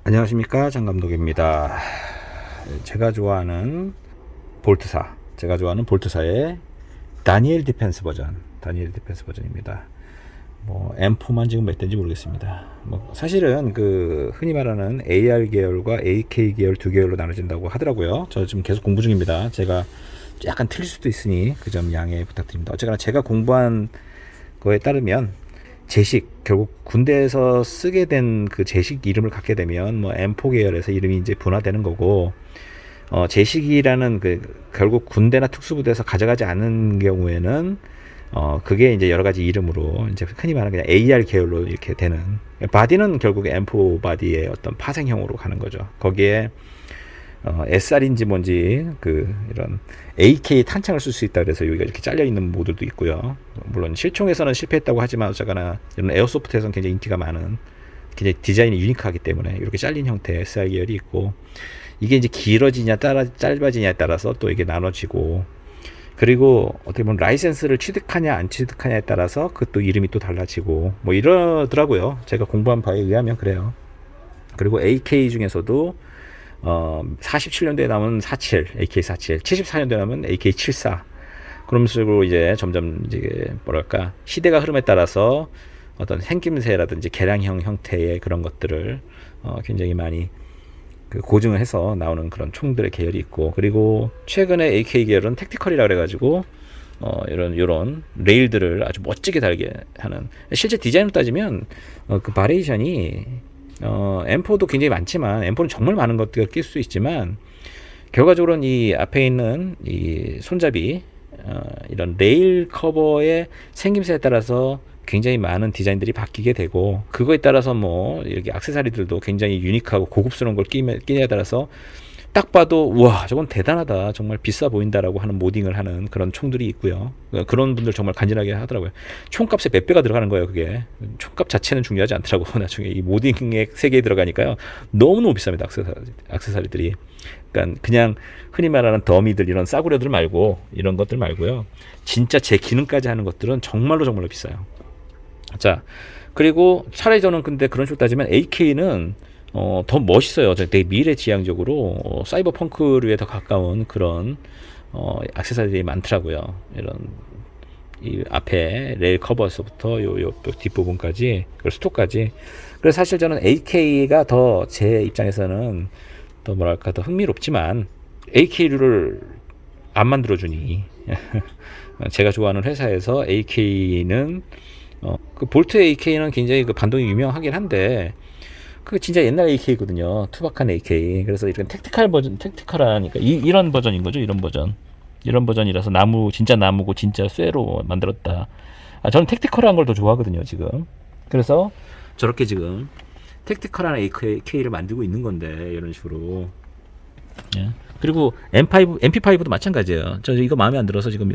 안녕하십니까, 장감독입니다. 제가 좋아하는 볼트사의 다니엘 디펜스 버전입니다. M4만 지금 몇 대인지 모르겠습니다. 사실은 흔히 말하는 AR 계열과 AK 계열 두 계열로 나눠진다고 하더라고요. 저 지금 계속 공부 중입니다. 제가 약간 틀릴 수도 있으니 그 점 양해 부탁드립니다. 어쨌거나 제가 공부한 거에 따르면 결국 군대에서 쓰게 된 그 제식 이름을 갖게 되면 M4 계열에서 이름이 이제 분화되는 거고, 제식이라는 결국 군대나 특수부대에서 가져가지 않은 경우에는 그게 이제 여러 가지 이름으로 이제 흔히 말하는 그냥 AR 계열로 이렇게 되는, 바디는 결국 M4 바디의 어떤 파생형으로 가는 거죠. 거기에 SR인지 뭔지 이런 AK 탄창을 쓸 수 있다 그래서 여기가 이렇게 잘려 있는 모드도 있고요. 물론 실총에서는 실패했다고 하지만 어쨌거나 이런 에어소프트에서는 굉장히 인기가 많은, 굉장히 디자인이 유니크하기 때문에 이렇게 잘린 형태의 SR 계열이 있고, 이게 이제 길어지냐 짧아지냐에 따라서 또 이게 나눠지고, 그리고 어떻게 보면 라이센스를 취득하냐 안 취득하냐에 따라서 또 이름이 또 달라지고 이러더라고요. 제가 공부한 바에 의하면 그래요. 그리고 AK 중에서도 47년도에 나온 47, AK47, 74년도에 나온 AK74. 그런 식으로 이제 점점 이제 시대가 흐름에 따라서 어떤 생김새라든지 개량형 형태의 그런 것들을 굉장히 많이 고증을 해서 나오는 그런 총들의 계열이 있고, 그리고 최근에 AK 계열은 택티컬이라 그래가지고 이런 레일들을 아주 멋지게 달게 하는, 실제 디자인으로 따지면 그 바리에이션이 M4도 굉장히 많지만, M4는 정말 많은 것들을 낄 수 있지만, 결과적으로는 이 앞에 있는 이 손잡이, 이런 레일 커버의 생김새에 따라서 굉장히 많은 디자인들이 바뀌게 되고, 그거에 따라서 이렇게 액세서리들도 굉장히 유니크하고 고급스러운 걸 끼냐에 따라서 딱 봐도 우와, 저건 대단하다, 정말 비싸 보인다라고 하는 모딩을 하는 그런 총들이 있고요. 그런 분들 정말 간지나게 하더라고요. 총값에 몇 배가 들어가는 거예요. 그게 총값 자체는 중요하지 않더라고. 나중에 이 모딩의 세계에 들어가니까요, 너무너무 비쌉니다. 액세서리들이. 그러니까 그냥 흔히 말하는 더미들, 이런 싸구려들 말고, 이런 것들 말고요, 진짜 제 기능까지 하는 것들은 정말로 비싸요. 자, 그리고 차라리 저는 근데 그런 식으로 따지면 AK는 더 멋있어요. 되게 미래지향적으로 사이버 펑크류에 더 가까운 그런 액세서리들이 많더라고요. 이런 이 앞에 레일 커버에서부터 요 뒷부분까지, 그리고 스톡까지. 그래서 사실 저는 AK가 더 제 입장에서는 더 더 흥미롭지만, AK류를 안 만들어주니 제가 좋아하는 회사에서 AK는 그 볼트 AK는 굉장히 반동이 유명하긴 한데, 그 진짜 옛날 AK거든요. 투박한 AK. 그래서 이런 택티컬하니까 이런 버전인 거죠. 이런 버전이라서 진짜 나무고 진짜 쇠로 만들었다. 저는 택티컬한 걸 더 좋아하거든요, 지금. 그래서 저렇게 지금 택티컬한 AK를 만들고 있는 건데, 이런 식으로. 예. 그리고 MP5도 마찬가지예요. 저 이거 마음에 안 들어서 지금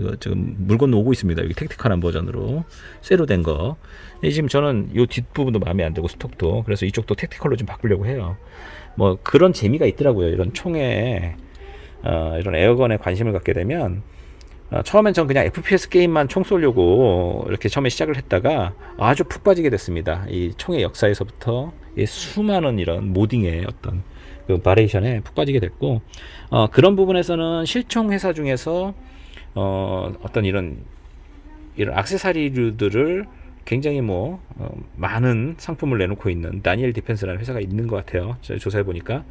물 건너오고 있습니다. 여기 택티컬한 버전으로 쇠로 된 거. 지금 저는 이 뒷부분도 마음에 안 들고, 스톡도. 그래서 이쪽도 택티컬로 좀 바꾸려고 해요. 그런 재미가 있더라고요. 이런 총에 이런 에어건에 관심을 갖게 되면, 처음엔 전 그냥 FPS 게임만 총 쏘려고 이렇게 처음에 시작을 했다가 아주 푹 빠지게 됐습니다. 이 총의 역사에서부터 이 수많은 이런 모딩의 어떤 그 바리에이션에 푹 빠지게 됐고, 그런 부분에서는 실총 회사 중에서 어떤 이런 액세서리류들을 굉장히 많은 상품을 내놓고 있는 다니엘 디펜스라는 회사가 있는 것 같아요. 제가 조사해 보니까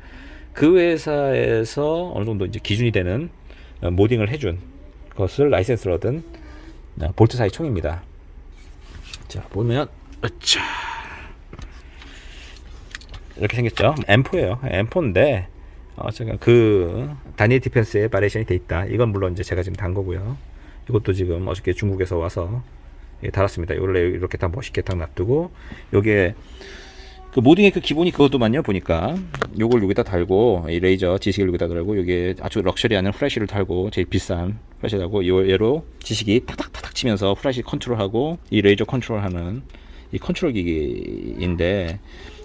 그 회사에서 어느 정도 이제 기준이 되는 모딩을 해준 것을 라이센스를 얻은 볼트사의 총입니다. 자, 보면 이렇게 생겼죠. M4예요. M4인데 제가 그 다니엘 디펜스의 바리에이션이 돼 있다. 이건 물론 이제 제가 지금 단 거고요. 이것도 지금 어저께 중국에서 와서 달았습니다. 원래 이렇게 다 멋있게 딱 놔두고, 요게 그 모딩의 그 기본이 그것도만요. 보니까 요걸 여기다 달고, 이 레이저 지식을 여기다 달고, 요게 아주 럭셔리한 후레쉬를 달고, 제일 비싼 후레쉬 달고, 얘로 지식이 탁탁탁탁 치면서 후레쉬 컨트롤하고, 이 레이저 컨트롤하는 이 컨트롤 기기인데,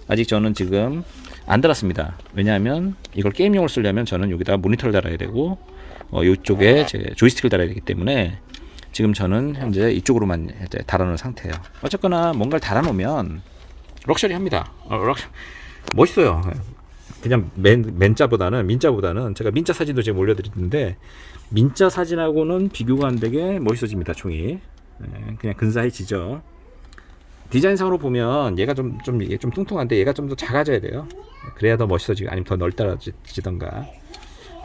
아직 저는 지금 안 달았습니다. 왜냐하면 이걸 게임용으로 쓰려면 저는 여기다 모니터를 달아야 되고, 이쪽에 제 조이스틱을 달아야 되기 때문에 지금 저는 현재 이쪽으로만 이제 달아놓은 상태예요. 어쨌거나 뭔가를 달아놓으면 럭셔리합니다. 멋있어요. 그냥 민자보다는 제가 민자 사진도 지금 올려드리는데 민자 사진하고는 비교가 안 되게 멋있어집니다. 총이 그냥 근사해지죠. 디자인상으로 보면 얘가 이게 좀 뚱뚱한데 얘가 좀 더 작아져야 돼요. 그래야 더 멋있어지고 아니면 더 넓다지던가.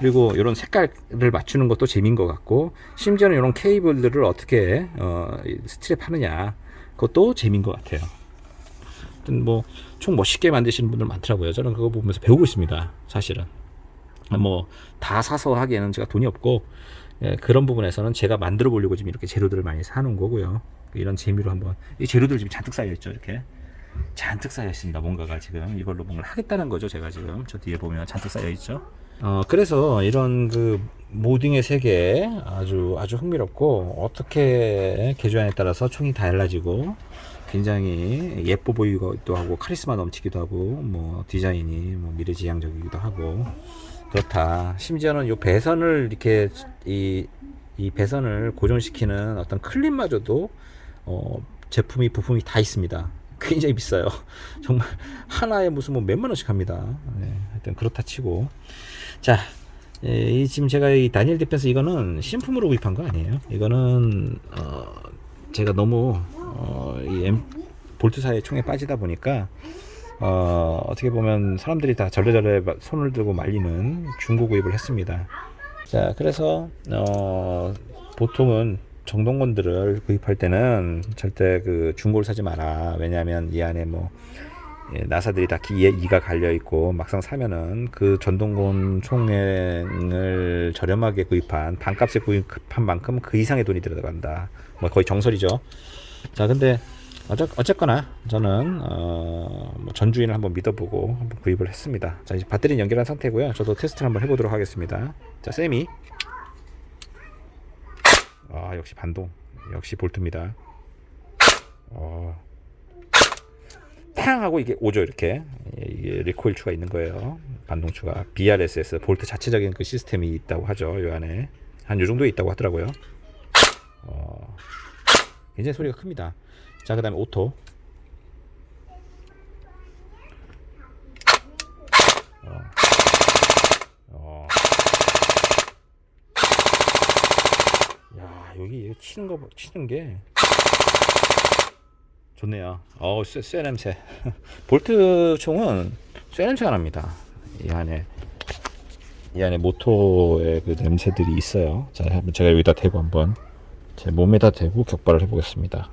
그리고 이런 색깔을 맞추는 것도 재미인 것 같고, 심지어는 이런 케이블들을 어떻게 스트랩 하느냐, 그것도 재미인 것 같아요. 뭐 총 멋있게 만드시는 분들 많더라고요. 저는 그거 보면서 배우고 있습니다. 사실은 뭐 다 사서 하기에는 제가 돈이 없고, 그런 부분에서는 제가 만들어 보려고 지금 이렇게 재료들을 많이 사놓은 거고요. 이런 재미로 한번, 이 재료들 지금 잔뜩 쌓여 있죠. 이렇게 잔뜩 쌓여 있습니다. 뭔가가 지금 이걸로 뭔가를 하겠다는 거죠. 제가 지금 저 뒤에 보면 잔뜩 쌓여 있죠. 그래서 이런 그 모딩의 세계 아주 흥미롭고, 어떻게 개조안에 따라서 총이 달라지고 굉장히 예뻐 보이기도 하고 카리스마 넘치기도 하고, 뭐 디자인이 뭐 미래지향적이기도 하고 그렇다. 심지어는 요 배선을 이렇게 이 배선을 고정시키는 어떤 클립마저도 제품이 부품이 다 있습니다. 굉장히 비싸요. 정말 하나에 무슨 뭐 몇만 원씩 합니다. 하여튼 그렇다 치고, 자, 지금 제가 이 다니엘 디펜스 이거는 신품으로 구입한 거 아니에요. 이거는 제가 너무 이 볼트사의 총에 빠지다 보니까 어떻게 보면 사람들이 다 절레절레 손을 들고 말리는 중고 구입을 했습니다. 자, 그래서 보통은 정동건들을 구입할 때는 절대 그 중고를 사지 마라. 왜냐하면 이 안에 뭐 나사들이 다 이가 갈려 있고, 막상 사면은 그 전동건 총을 저렴하게 구입한, 반값에 구입한 만큼 그 이상의 돈이 들어간다. 뭐 거의 정설이죠. 자, 근데 어쨌거나 저는 뭐 전주인을 한번 믿어보고 한번 구입을 했습니다. 자, 이제 배터리 연결한 상태고요. 저도 테스트를 한번 해보도록 하겠습니다. 자, 세미. 역시 반동, 역시 볼트입니다. 탕 하고 이게 오죠. 이렇게 이게 리코일 추가 있는 거예요. 반동 추가, BRSS 볼트 자체적인 그 시스템이 있다고 하죠. 이 안에 한 요 정도에 있다고 하더라고요. 굉장히 소리가 큽니다. 자, 그 다음에 오토. 야, 여기 치는 게 좋네요. 쇠 냄새. 볼트 총은 쇠 냄새가 납니다. 이 안에 모토의 그 냄새들이 있어요. 자, 한번 제가 여기다 대고 한번 제 몸에다 대고 격발을 해보겠습니다.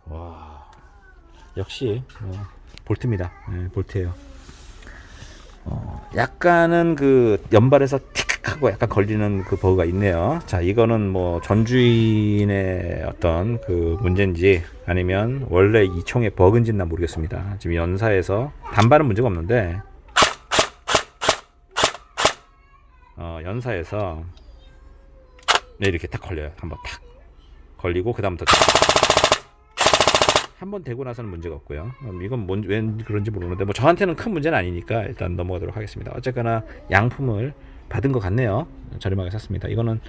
와, 역시 볼트입니다. 볼트예요. 약간은 그 연발에서 틱 하고 약간 걸리는 그 버그가 있네요. 자, 이거는 뭐 전주인의 어떤 그 문제인지 아니면 원래 이 총의 버그인지는 난 모르겠습니다. 지금 연사에서 단발은 문제가 없는데 연사에서 이렇게 딱 걸려요. 한번 탁 걸리고 그 다음부터 한번 대고 나서는 문제가 없고요. 이건 왜 그런지 모르는데 뭐 저한테는 큰 문제는 아니니까 일단 넘어가도록 하겠습니다. 어쨌거나 양품을 받은 것 같네요. 저렴하게 샀습니다. 이거는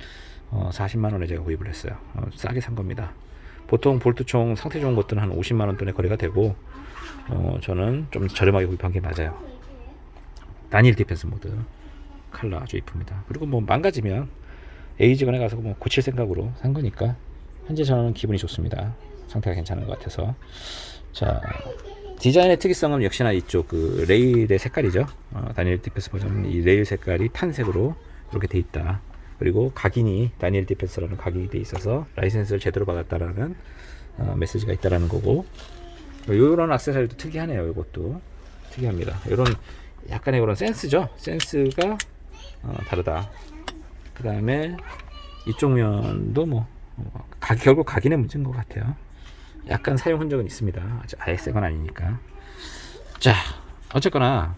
40만원에 제가 구입을 했어요. 싸게 산 겁니다. 보통 볼트총 상태 좋은 것들은 한 50만원 돈에 거래가 되고, 저는 좀 저렴하게 구입한 게 맞아요. 다니엘 디펜스 모드 칼라 아주 이쁩니다. 그리고 뭐 망가지면 에이즈건에 가서 뭐 고칠 생각으로 산 거니까 현재 저는 기분이 좋습니다. 상태가 괜찮은 것 같아서. 자, 디자인의 특이성은 역시나 이쪽 그 레일의 색깔이죠. 다니엘 디펜스 버전은 이 레일 색깔이 탄색으로 이렇게 돼 있다. 그리고 각인이 다니엘 디펜스라는 각인이 돼 있어서 라이센스를 제대로 받았다라는 메시지가 있다라는 거고, 이런 액세서리도 특이하네요. 이것도 특이합니다. 이런 약간의 그런 센스죠. 센스가 다르다. 그 다음에 이쪽 면도 뭐 결국 각인의 문제인 것 같아요. 약간 사용 흔적은 있습니다. 아예 새 건 아니니까. 자, 어쨌거나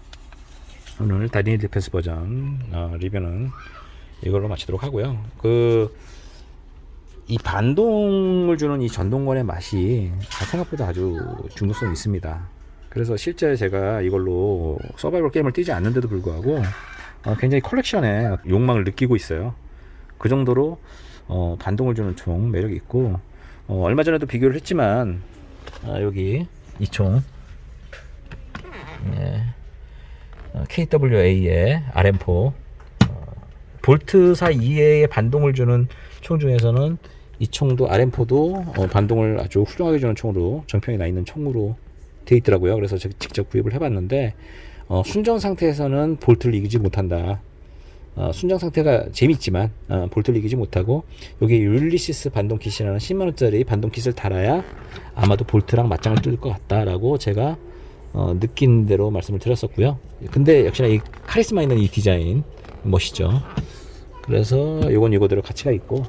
오늘 다니엘 디펜스 버전 리뷰는 이걸로 마치도록 하고요. 이 반동을 주는 이 전동건의 맛이 생각보다 아주 중독성이 있습니다. 그래서 실제 제가 이걸로 서바이벌 게임을 뛰지 않는데도 불구하고 굉장히 컬렉션에 욕망을 느끼고 있어요. 그 정도로 반동을 주는 총 매력이 있고, 얼마 전에도 비교를 했지만 여기 이 총 KWA의 RM4 볼트사 이외의 반동을 주는 총 중에서는 이 총도 RM4도 반동을 아주 훌륭하게 주는 총으로 정평이 나 있는 총으로 되어 있더라고요. 그래서 제가 직접 구입을 해봤는데 순정 상태에서는 볼트를 이기지 못한다. 순정 상태가 재밌지만 볼트를 이기지 못하고 여기 율리시스 반동 킷이라는 10만원짜리 반동 킷을 달아야 아마도 볼트랑 맞짱을 뜰 것 같다라고 제가 느낀 대로 말씀을 드렸었고요. 근데 역시나 이 카리스마 있는 이 디자인 멋있죠. 그래서 요건 이거대로 가치가 있고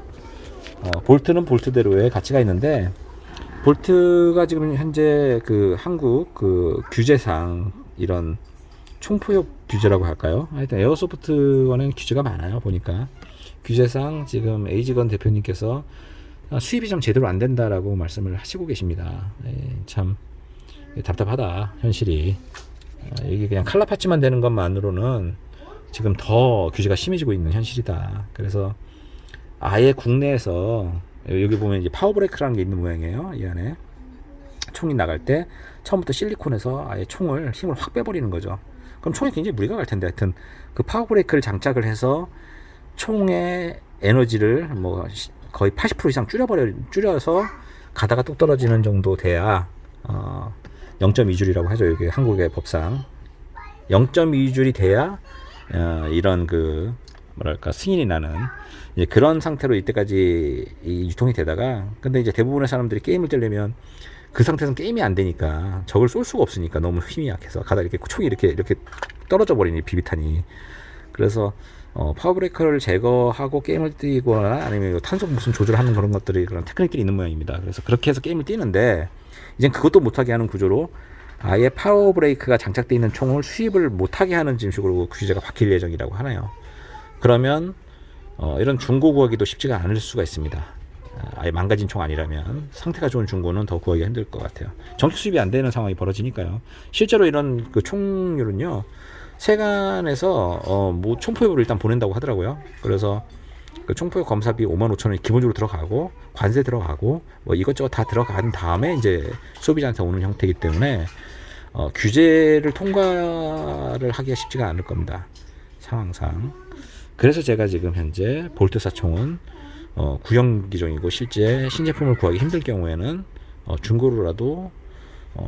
볼트는 볼트대로의 가치가 있는데 볼트가 지금 현재 그 한국 그 규제상 이런 총포협 규제라고 할까요? 하여튼 에어소프트와는 규제가 많아요. 보니까 규제상 지금 에이지건 대표님께서 수입이 좀 제대로 안 된다라고 말씀을 하시고 계십니다. 참 답답하다 현실이. 이게 그냥 칼라파츠만 되는 것만으로는 지금 더 규제가 심해지고 있는 현실이다. 그래서 아예 국내에서 여기 보면 이제 파워브레이크라는 게 있는 모양이에요. 이 안에 총이 나갈 때 처음부터 실리콘에서 아예 총을 힘을 확 빼버리는 거죠. 그럼 총에 굉장히 무리가 갈 텐데, 하여튼 그 파워브레이크를 장착을 해서 총의 에너지를 뭐 거의 80% 이상 줄여서 가다가 뚝 떨어지는 정도 돼야 0.2줄이라고 하죠. 여기 한국의 법상 0.2줄이 돼야 이런 그 뭐랄까 승인이 나는 이제 그런 상태로 이때까지 유통이 되다가, 근데 이제 대부분의 사람들이 게임을 뜨려면 그 상태에서는 게임이 안 되니까 적을 쏠 수가 없으니까 너무 힘이 약해서 가다 이렇게 총이 이렇게 떨어져 버리니 비비탄이. 그래서 파워브레이커를 제거하고 게임을 뛰거나 아니면 탄속 무슨 조절하는 그런 것들이 그런 테크닉들이 있는 모양입니다. 그래서 그렇게 해서 게임을 뛰는데 이젠 그것도 못하게 하는 구조로 아예 파워브레이크가 장착되어 있는 총을 수입을 못하게 하는 식으로 규제가 바뀔 예정이라고 하네요. 그러면 이런 중고 구하기도 쉽지가 않을 수가 있습니다. 아예 망가진 총 아니라면 상태가 좋은 중고는 더 구하기가 힘들 것 같아요. 정식 수입이 안 되는 상황이 벌어지니까요. 실제로 이런 그 총률은요, 세관에서 뭐 총포협으로 일단 보낸다고 하더라고요. 그래서 그 총포협 검사비 55,000원이 기본적으로 들어가고 관세 들어가고 뭐 이것저것 다 들어간 다음에 이제 소비자한테 오는 형태이기 때문에 규제를 통과를 하기가 쉽지가 않을 겁니다. 상황상. 그래서 제가 지금 현재 볼트사 총은 구형 기종이고 실제 신제품을 구하기 힘들 경우에는 중고로라도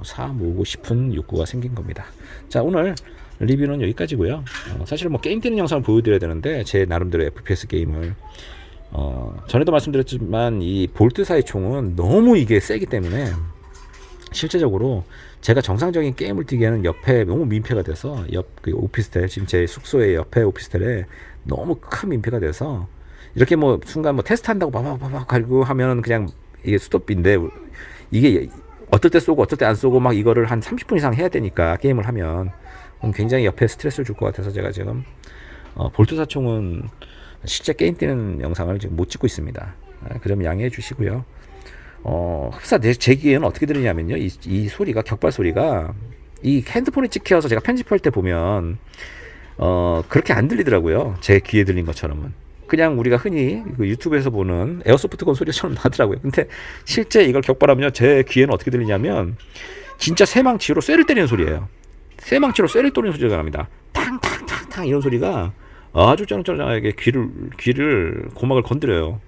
사 모으고 싶은 욕구가 생긴 겁니다. 자, 오늘 리뷰는 여기까지고요. 사실 뭐 게임 뛰는 영상을 보여드려야 되는데 제 나름대로 FPS 게임을 전에도 말씀드렸지만 이 볼트사의 총은 너무 이게 세기 때문에 실제적으로 제가 정상적인 게임을 뛰기에는 옆에 너무 민폐가 돼서 그 오피스텔, 지금 제 숙소의 옆에 오피스텔에 너무 큰 민폐가 돼서 이렇게 뭐 순간 뭐 테스트 한다고 바바바바 갈고 하면 그냥 이게 스톱인데, 이게 어떨 때 쏘고 어떨 때 안 쏘고 막 이거를 한 30분 이상 해야 되니까 게임을 하면 굉장히 옆에 스트레스를 줄 것 같아서 제가 지금 볼트사 총은 실제 게임 뛰는 영상을 지금 못 찍고 있습니다. 그 점 양해해 주시고요. 흡사 제 귀에는 어떻게 들리냐면요, 이 소리가, 격발 소리가 이 핸드폰에 찍혀서 제가 편집할 때 보면 그렇게 안 들리더라고요. 제 귀에 들린 것처럼은. 그냥 우리가 흔히 그 유튜브에서 보는 에어소프트건 소리처럼 나더라고요. 근데 실제 이걸 격발하면요, 제 귀에는 어떻게 들리냐면 진짜 새망치로 쇠를 때리는 소리예요. 새망치로 쇠를 때리는 소리가 납니다. 탕탕탕탕 이런 소리가 아주 쩌렁쩌렁하게 귀를 고막을 건드려요.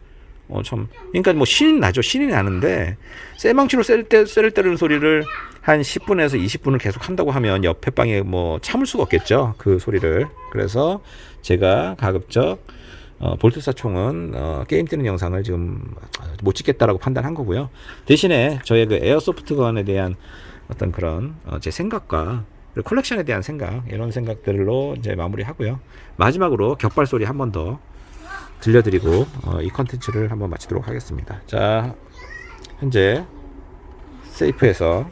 참, 그러니까 뭐 신이 나죠. 신이 나는데 쇠망치로 쇠를 때리는 소리를 한 10분에서 20분을 계속 한다고 하면 옆에 방에 뭐 참을 수가 없겠죠, 그 소리를. 그래서 제가 가급적 볼트사 총은 게임 뛰는 영상을 지금 못 찍겠다라고 판단한 거고요. 대신에 저의 그 에어소프트건에 대한 어떤 그런 제 생각과 컬렉션에 대한 생각, 이런 생각들로 이제 마무리하고요. 마지막으로 격발 소리 한 번 더 들려드리고 이 컨텐츠를 한번 마치도록 하겠습니다. 자, 현재 세이프에서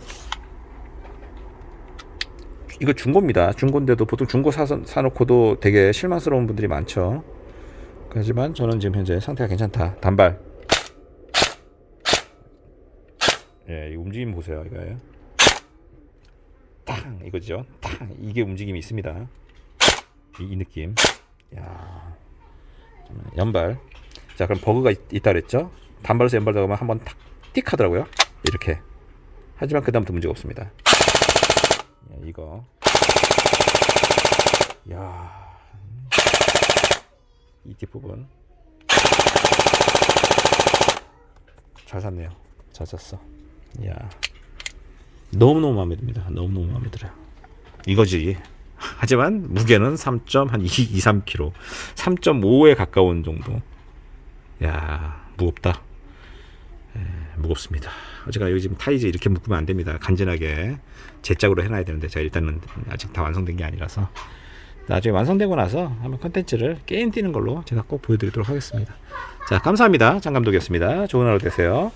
이거 중고입니다. 중고인데도 보통 중고 사놓고도 되게 실망스러운 분들이 많죠. 하지만 저는 지금 현재 상태가 괜찮다. 단발. 예, 이 움직임 보세요. 이거예요. 탕, 이거죠. 탕, 이게 움직임이 있습니다. 이 느낌. 야, 연발. 자, 그럼 버그가 있다 그랬죠. 단발에서 연발 들어가면 한번 탁 띡 하더라고요. 이렇게. 하지만 그 다음부터 문제가 없습니다. 이거. 야, 이 뒷부분 잘 샀네요. 잘 샀어. 야, 너무너무 마음에 듭니다. 너무너무 마음에 들어요. 이거지. 하지만 무게는 3.23kg, 3.5에 가까운 정도. 야, 무겁다. 무겁습니다. 제가 여기 지금 타이즈 이렇게 묶으면 안 됩니다. 간지나게 제짝으로 해놔야 되는데 제가 일단은 아직 다 완성된 게 아니라서 나중에 완성되고 나서 한번 컨텐츠를 게임 뛰는 걸로 제가 꼭 보여드리도록 하겠습니다. 자, 감사합니다. 장 감독이었습니다. 좋은 하루 되세요.